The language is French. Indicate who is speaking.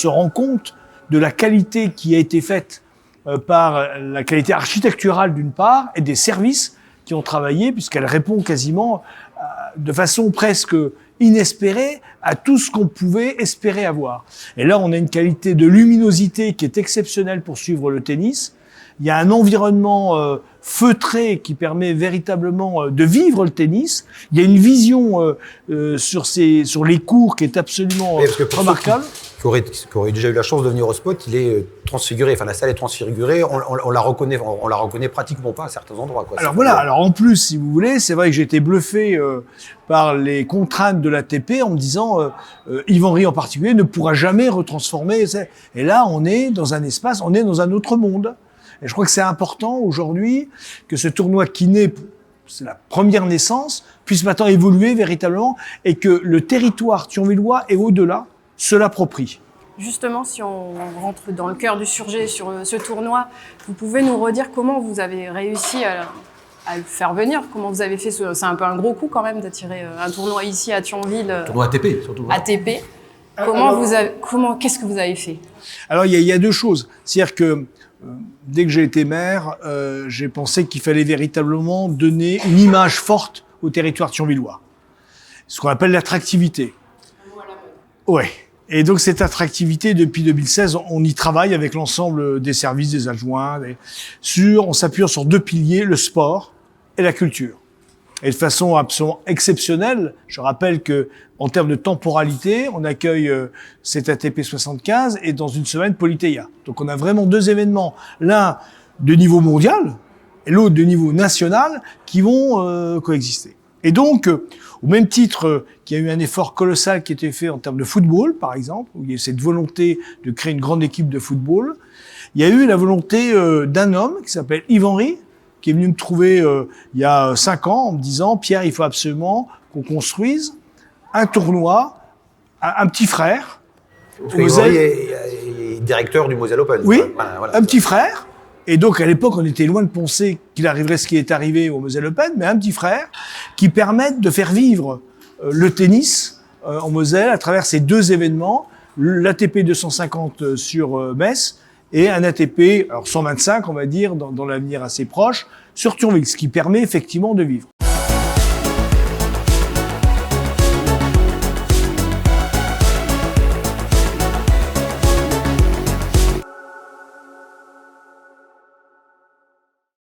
Speaker 1: se rend compte de la qualité qui a été faite par la qualité architecturale d'une part et des services qui ont travaillé, puisqu'elle répond quasiment de façon presque inespérée à tout ce qu'on pouvait espérer avoir. Et là, on a une qualité de luminosité qui est exceptionnelle pour suivre le tennis. Il y a un environnement feutré qui permet véritablement de vivre le tennis. Il y a une vision sur les cours qui est absolument remarquable.
Speaker 2: Qui aurait déjà eu la chance de venir au spot, il est transfiguré. Enfin, la salle est transfigurée. On la reconnaît pratiquement pas à certains endroits, quoi.
Speaker 1: Alors voilà. Alors en plus, si vous voulez, c'est vrai que j'ai été bluffé par les contraintes de l'ATP en me disant Yves Henry en particulier ne pourra jamais retransformer. Et là, on est dans un espace, on est dans un autre monde. Et je crois que c'est important aujourd'hui que ce tournoi qui naît, c'est la première naissance, puisse maintenant évoluer véritablement et que le territoire thionvillois et au-delà se l'approprie.
Speaker 3: Justement, si on rentre dans le cœur du sujet sur ce tournoi, vous pouvez nous redire comment vous avez réussi à le faire venir, comment vous avez fait c'est un peu un gros coup quand même d'attirer un tournoi ici à Thionville.
Speaker 2: Tournoi ATP surtout.
Speaker 3: ATP. Qu'est-ce que vous avez fait?
Speaker 1: Alors il y a deux choses. C'est-à-dire que dès que j'ai été maire, j'ai pensé qu'il fallait véritablement donner une image forte au territoire thionvillois. Ce qu'on appelle l'attractivité. Ouais. Et donc cette attractivité, depuis 2016, on y travaille avec l'ensemble des services, des adjoints, on s'appuie sur deux piliers, le sport et la culture. Et de façon absolument exceptionnelle, je rappelle que en termes de temporalité, on accueille cet ATP 75 et dans une semaine Politeia. Donc on a vraiment deux événements, l'un de niveau mondial et l'autre de niveau national, qui vont coexister. Et donc, au même titre qu'il y a eu un effort colossal qui a été fait en termes de football, par exemple, où il y a eu cette volonté de créer une grande équipe de football, il y a eu la volonté d'un homme qui s'appelle Yves Henry, qui est venu me trouver il y a 5 ans en me disant « Pierre, il faut absolument qu'on construise un tournoi, un petit frère. »
Speaker 2: Yves Henry est directeur du Moselle Open.
Speaker 1: Oui, voilà, un petit frère. Et donc, à l'époque, on était loin de penser qu'il arriverait ce qui est arrivé au Moselle Open, mais un petit frère qui permette de faire vivre le tennis en Moselle à travers ces deux événements, l'ATP 250 sur Metz et un ATP, alors 125, on va dire, dans l'avenir assez proche, sur Thionville, ce qui permet effectivement de vivre.